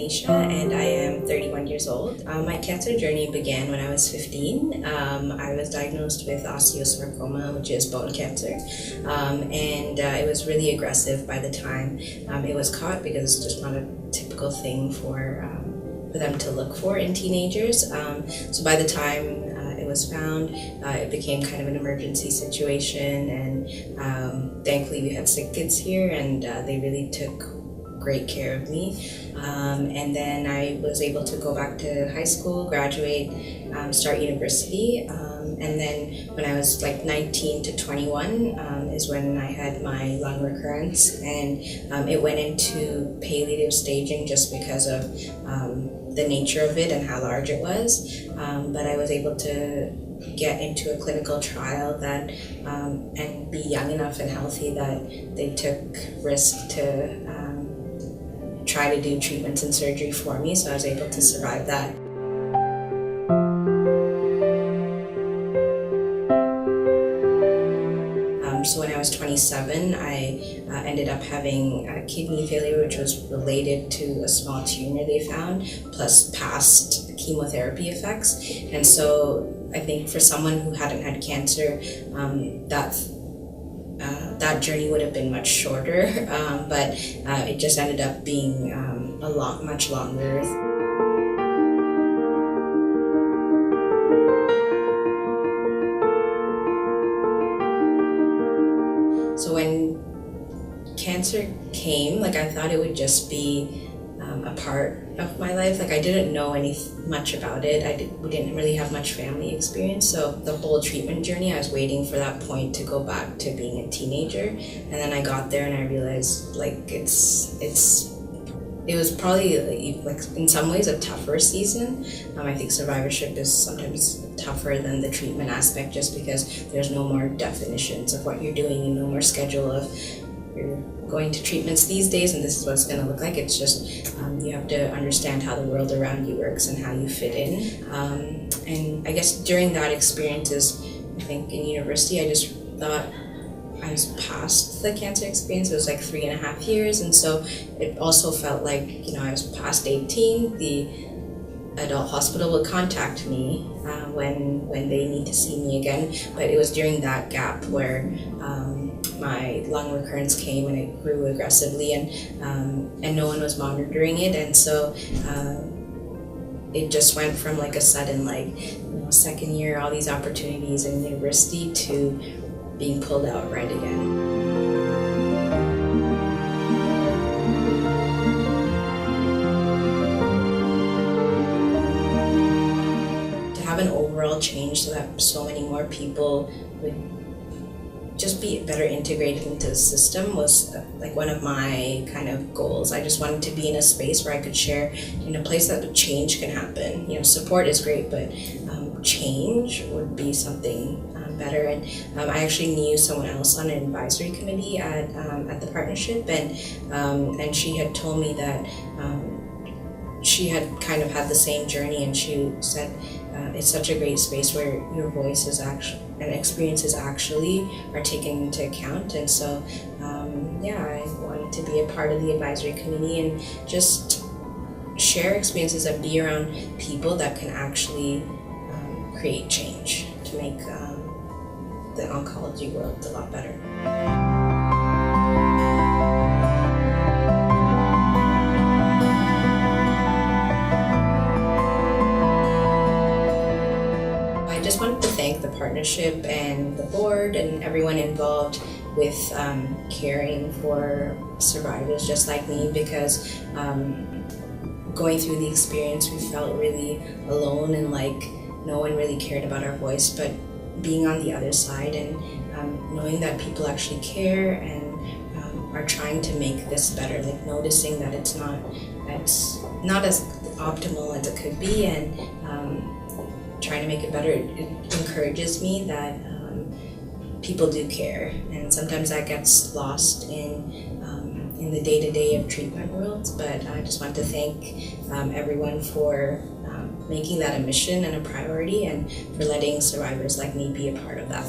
Vinesha, and I am 31 years old. My cancer journey began when I was 15. I was diagnosed with osteosarcoma, which is bone cancer, and it was really aggressive by the time it was caught, because it's just not a typical thing for them to look for in teenagers. So by the time it was found, it became kind of an emergency situation, and thankfully we had sick kids here, and they really took great care of me. And then I was able to go back to high school, graduate, start university, and then when I was like 19 to 21 is when I had my lung recurrence, and it went into palliative staging just because of the nature of it and how large it was. But I was able to get into a clinical trial that and be young enough and healthy that they took risk to try to do treatments and surgery for me, so I was able to survive that. So when I was 27, I ended up having kidney failure, which was related to a small tumor they found, plus past chemotherapy effects. And so I think for someone who hadn't had cancer, that journey would have been much shorter, but it just ended up being much longer. So when cancer came, I thought it would just be a part of my life. I didn't know much about it. We didn't really have much family experience. So the whole treatment journey, I was waiting for that point to go back to being a teenager. And then I got there and I realized it was probably in some ways a tougher season. I think survivorship is sometimes tougher than the treatment aspect, just because there's no more definitions of what you're doing and no more schedule of you're going to treatments these days and this is what it's going to look like. It's just you have to understand how the world around you works and how you fit in. And I guess during that experience, I think in university, I just thought I was past the cancer experience. It was 3.5 years, and so it also felt like I was past 18. The adult hospital would contact me when they need to see me again, but it was during that gap where my lung recurrence came and it grew aggressively, and no one was monitoring it, and so it just went from a sudden second year, all these opportunities in university, to being pulled out right again. An overall change so that so many more people would just be better integrated into the system was one of my kind of goals. I just wanted to be in a space where I could share, in a place that change can happen. Support is great, but change would be something better. And I actually knew someone else on an advisory committee at the partnership, and she had told me that she had kind of had the same journey, and she said it's such a great space where your voice is actually and experiences actually are taken into account. And so I wanted to be a part of the advisory committee and just share experiences and be around people that can actually create change to make the oncology world a lot better. I just wanted to thank the partnership and the board and everyone involved with caring for survivors just like me, because going through the experience, we felt really alone and no one really cared about our voice. But being on the other side and knowing that people actually care and are trying to make this better, noticing that it's not as optimal as it could be, and trying to make it better, it encourages me that people do care, and sometimes that gets lost in the day-to-day of treatment worlds. But I just want to thank everyone for making that a mission and a priority, and for letting survivors like me be a part of that.